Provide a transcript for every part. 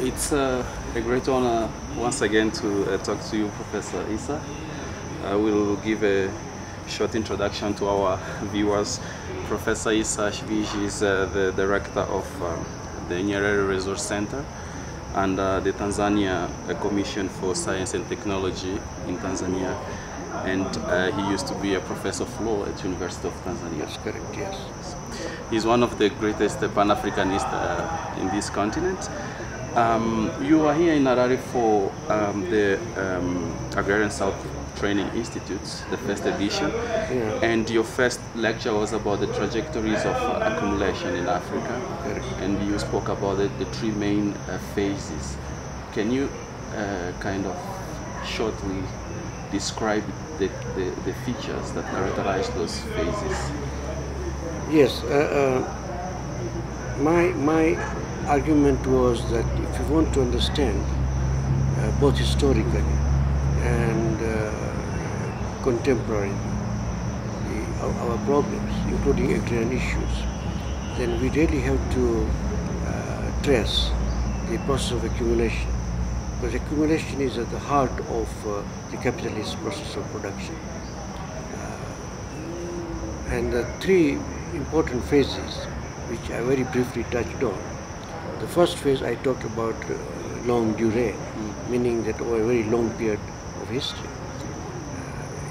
It's a great honor once again to talk to you, Professor Issa. I will give a short introduction to our viewers. Professor Issa Shiviji is the director of the Nyerere Resource Center and the Tanzania Commission for Science and Technology in Tanzania. And he used to be a professor of law at University of Tanzania. That's correct, yes. He's one of the greatest Pan-Africanists in this continent. You are here in Harare for the Agrarian South Training Institute, the first edition, and your first lecture was about the trajectories of accumulation in Africa, and you spoke about the three main phases. Can you kind of shortly describe the features that characterize those phases? Yes, my argument was that if you want to understand both historically and contemporary our problems, including agrarian issues, then we really have to trace the process of accumulation, because accumulation is at the heart of the capitalist process of production. And the three important phases, which I very briefly touched on. The first phase I talked about longue durée, meaning that over a very long period of history.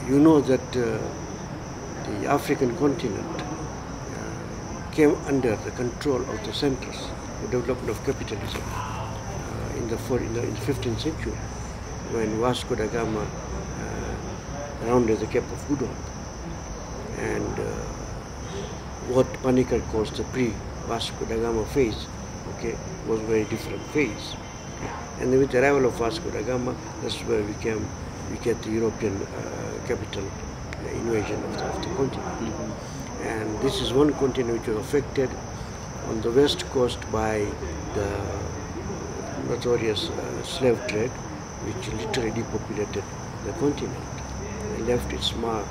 You know that the African continent came under the control of the centers for development of capitalism in the 15th century, when Vasco da Gama rounded the Cape of Good Hope, and what Panikkar calls the pre-Vasco da Gama phase, was a very different phase. And with the arrival of Vasco da Gama, that's where we get the European capital invasion of the continent. And this is one continent which was affected on the west coast by the notorious slave trade, which literally depopulated the continent and left its mark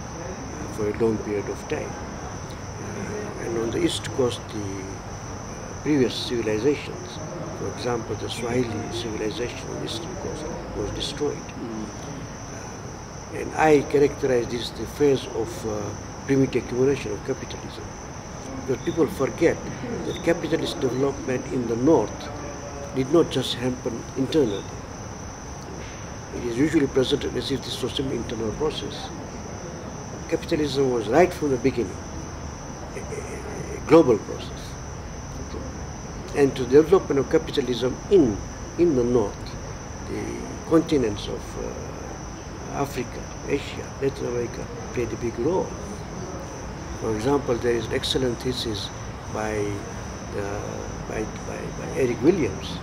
for a long period of time. And on the east coast, the previous civilizations, for example, the Swahili civilization on the eastern coast, was destroyed. And I characterize this the phase of primitive accumulation of capitalism. Because people forget that capitalist development in the north did not just happen internally. It is usually presented as if this was an internal process. Capitalism was right from the beginning a global process. And to the development of capitalism in the north, the continents of Africa, Asia, Latin America played a big role. For example, there is an excellent thesis by Eric Williams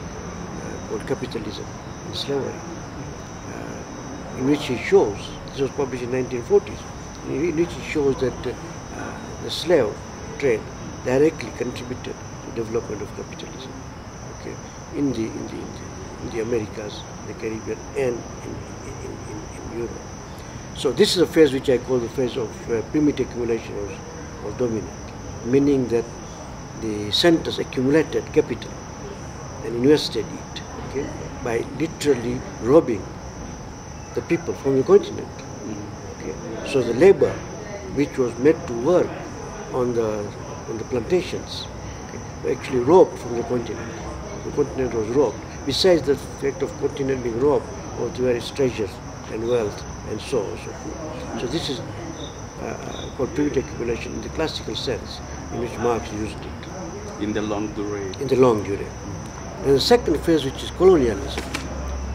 called Capitalism and Slavery, in which he shows, this was published in 1940s, in which he shows that the slave trade directly contributed development of capitalism, in the Americas, the Caribbean, and in Europe. So this is a phase which I call the phase of primitive accumulation of dominant, meaning that the centers accumulated capital and invested it, by literally robbing the people from the continent. So the labor which was made to work on the plantations actually robbed from the continent. The continent was robbed. Besides the fact of continent being robbed of the various treasures and wealth and so on and so forth. So this is called primitive accumulation in the classical sense in which Marx used it. In the longue durée. In the longue durée. And the second phase, which is colonialism,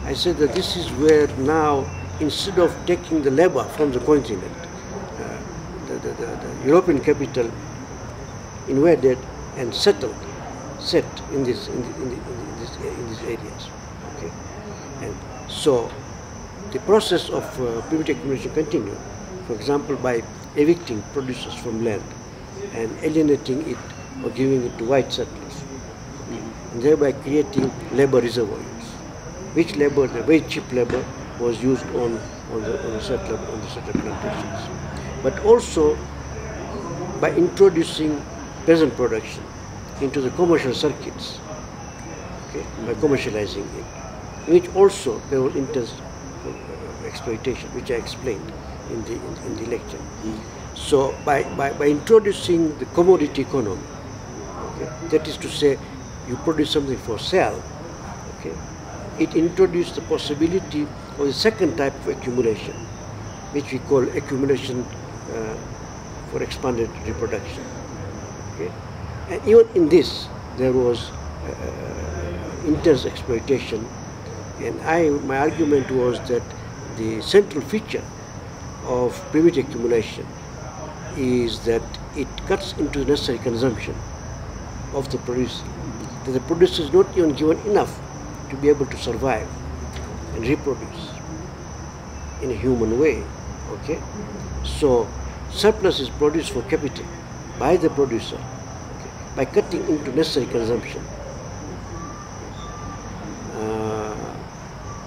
I said that this is where now, instead of taking the labor from the continent, the European capital invaded and set in these areas. And so the process of primitive accumulation continued. For example, by evicting producers from land and alienating it or giving it to white settlers, and thereby creating labor reservoirs, which labor, the very cheap labor, was used on the settler plantations. But also by introducing peasant production into the commercial circuits, okay, by commercializing it, which also there was intense exploitation, which I explained in the lecture. So by introducing the commodity economy, okay, that is to say, you produce something for sale, okay, it introduced the possibility of the second type of accumulation, which we call accumulation for expanded reproduction. Okay? And even in this, there was intense exploitation, and my argument was that the central feature of primitive accumulation is that it cuts into the necessary consumption of the producer. That the producer is not even given enough to be able to survive and reproduce in a human way. Okay, so surplus is produced for capital by the producer, okay, by cutting into necessary consumption.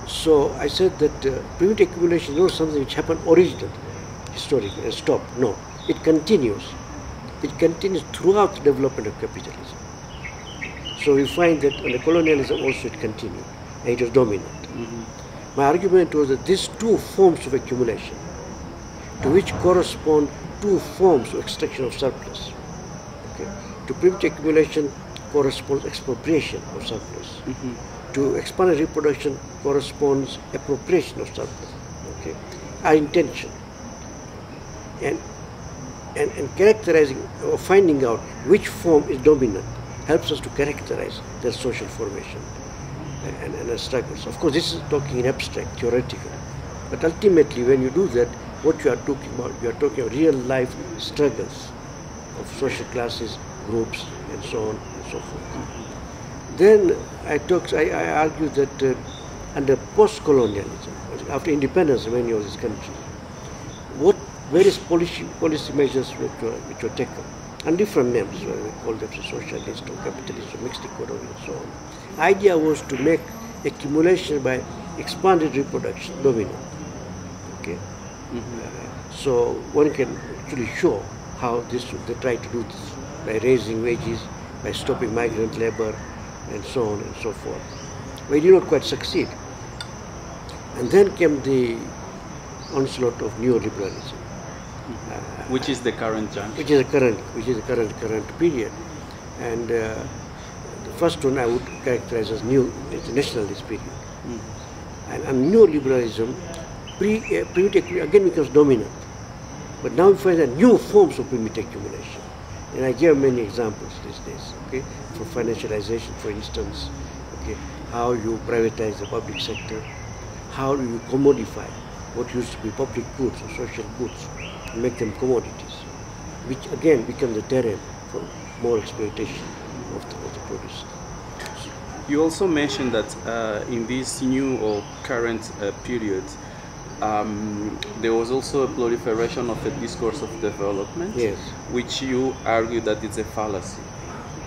So I said that primitive accumulation is not something which happened originally, historically, and stopped. No, it continues. It continues throughout the development of capitalism. So we find that under colonialism also it continued, and it was dominant. My argument was that these two forms of accumulation, to which correspond two forms of extraction of surplus. Okay. To primitive accumulation corresponds expropriation of surplus. To expanded reproduction corresponds appropriation of surplus. Okay. Our intention and characterizing or finding out which form is dominant helps us to characterize their social formation and their struggles. Of course, this is talking in abstract, theoretical, but ultimately when you do that, what you are talking about, you are talking about real life struggles of social classes, groups, and so on and so forth. Then I argued that under post-colonialism, after independence of many of these countries, what various policy measures which were taken, and different names, we call them socialist or capitalist or mixed economy and so on. The idea was to make accumulation by expanded reproduction dominant. Okay. So one can actually show how they try to do this by raising wages, by stopping migrant labor, and so on and so forth. But it did not quite succeed. And then came the onslaught of neoliberalism, which is the current junction. Which is the current period, and the first one I would characterize as the nationalist period, and neoliberalism. Primitive again becomes dominant, but now we find that new forms of primitive accumulation, and I give many examples these days. Okay, for financialization, for instance, okay, how you privatize the public sector, how do you commodify what used to be public goods or social goods, and make them commodities, which again become the terrain for more exploitation of the producer. You also mentioned that in this new or current period, there was also a proliferation of a discourse of development, yes, which you argue that it's a fallacy.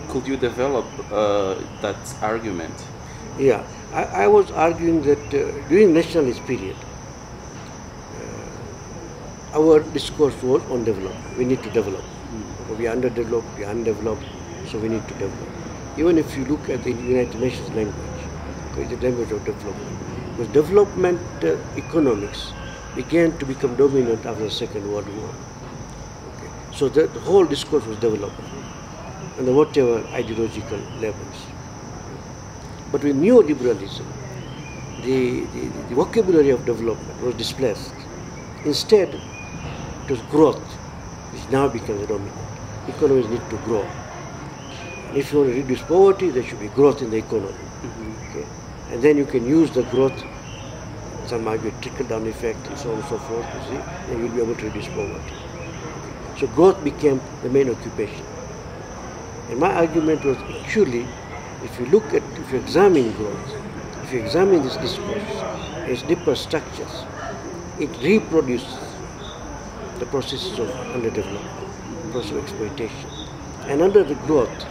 Could you develop that argument? Yeah, I was arguing that during nationalist period, our discourse was on development. We need to develop. We are underdeveloped, we are undeveloped, so we need to develop. Even if you look at the United Nations language, it's the language of development. Because development economics began to become dominant after the Second World War. Okay. So the whole discourse was development, under whatever ideological levels. But with neoliberalism, the vocabulary of development was displaced. Instead, it was growth, which now becomes the dominant. Economies need to grow. And if you want to reduce poverty, there should be growth in the economy. Okay. And then you can use the growth, some argue trickle-down effect, and so on and so forth, you see, and you'll be able to reduce poverty. So growth became the main occupation. And my argument was actually, if you examine growth, if you examine this discourse, its deeper structures, it reproduces the processes of underdevelopment, the process of exploitation. And under the growth,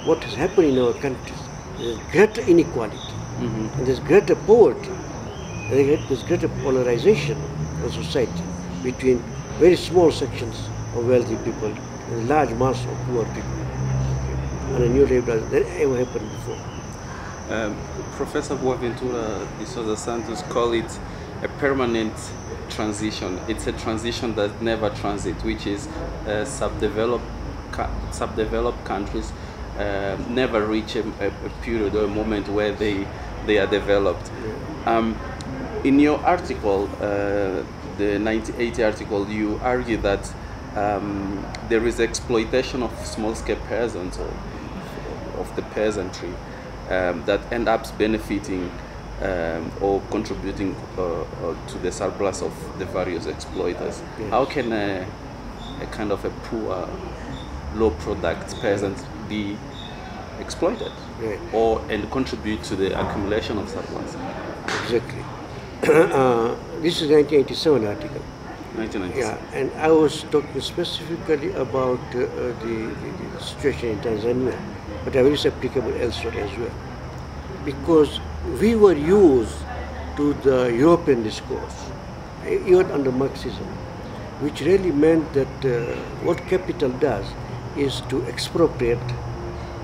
what has happened in our countries, there's greater inequality, and there's greater poverty, there's greater polarization of society between very small sections of wealthy people and a large mass of poor people. under neoliberalism than ever happened before. Professor Boaventura de Sousa Santos called it a permanent transition. It's a transition that never transits, which is subdeveloped countries never reach a period or a moment where they are developed. In your article, the 1980 article, you argue that there is exploitation of small-scale peasants or of the peasantry that end up benefiting or contributing to the surplus of the various exploiters. Yes. How can a kind of a poor, low-product peasant be exploited, right, and contribute to the accumulation of surplus? Exactly. This is 1987 article. 1997. Yeah, and I was talking specifically about the situation in Tanzania, but I will say applicable elsewhere as well. Because we were used to the European discourse, even under Marxism, which really meant that what capital does is to expropriate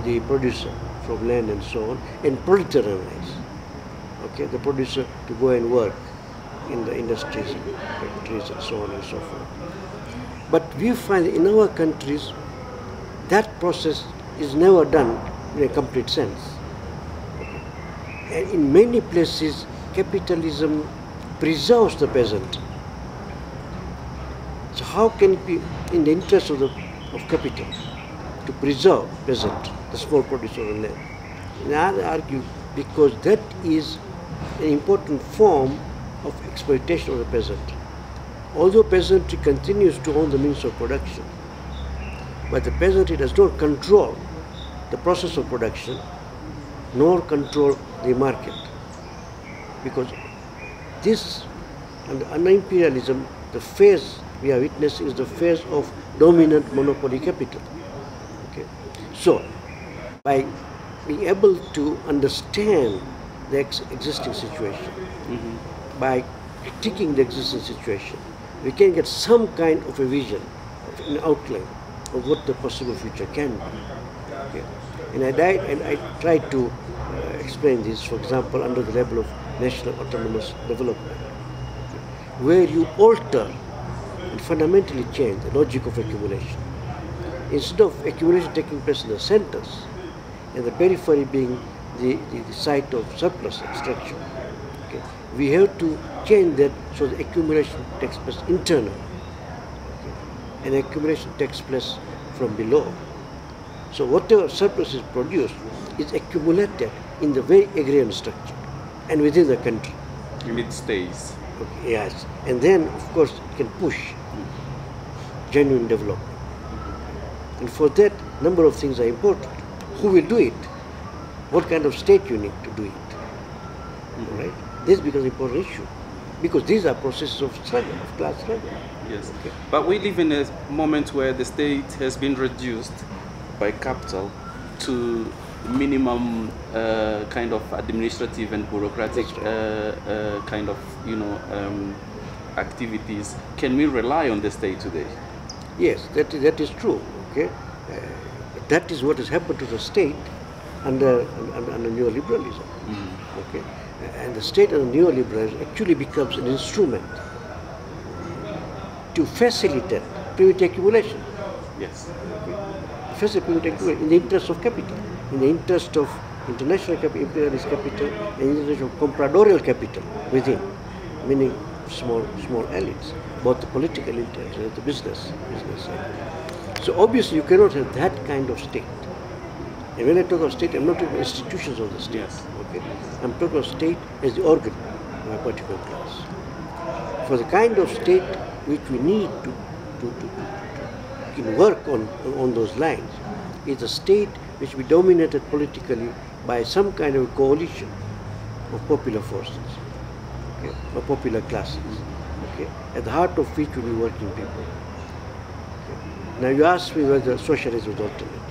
the producer from land and so on, and proletarianize, okay, the producer to go and work in the industries and factories and so on and so forth. But we find in our countries that process is never done in a complete sense. And in many places, capitalism preserves the peasant. So how can it be in the interest of capital to preserve peasant, the small producer of land? And I argue because that is an important form of exploitation of the peasant. Although peasantry continues to own the means of production, but the peasantry does not control the process of production, nor control the market. Because this, under imperialism, the phase we are witnessing is the phase of dominant monopoly capital. Okay. So, by being able to understand the existing situation, by critiquing the existing situation, we can get some kind of a vision, an outline of what the possible future can be. Okay. And I tried to explain this, for example, under the level of national autonomous development, where you alter and fundamentally change the logic of accumulation. Instead of accumulation taking place in the centers and the periphery being the site of surplus extraction, okay, we have to change that so the accumulation takes place internally, okay, and accumulation takes place from below. So whatever surplus is produced is accumulated in the very agrarian structure and within the country. And it stays. Okay, yes, and then of course it can push genuine development. And for that, number of things are important. Who will do it? What kind of state you need to do it? Right? This becomes an important issue because these are processes of struggle, of class struggle. Yes. Okay. But we live in a moment where the state has been reduced by capital to minimum kind of administrative and bureaucratic kind of activities. Can we rely on the state today? Yes, that is true. Okay, that is what has happened to the state under neoliberalism. Okay, and the state under neoliberalism actually becomes an instrument to facilitate private accumulation. Yes. Okay. Facilitate accumulation in the interest of capital, in the interest of international capital, imperialist capital, and in the interest of compradorial capital within, meaning small elites, both the political interests and the business side. So obviously you cannot have that kind of state. And when I talk of state, I'm not talking about institutions of the state. Yes. Okay? I'm talking of state as the organ of a particular class. For the kind of state which we need to work on those lines is a state which will be dominated politically by some kind of coalition of popular forces, okay, or popular classes, okay, at the heart of which will be working people. Okay. Now you ask me whether socialism is alternative.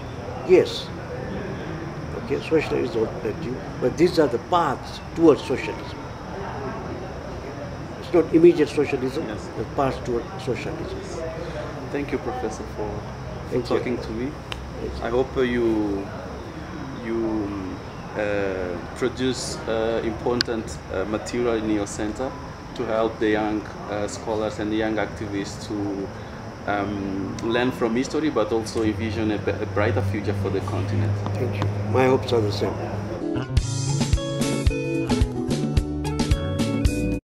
Yes, okay, socialism is alternative, but these are the paths towards socialism. It's not immediate socialism, yes, the path towards socialism. Thank you, Professor, for Thank talking you. to me. I hope you you produce important material in your center to help the young scholars and the young activists to learn from history, but also envision a brighter future for the continent. Thank you. My hopes are the same.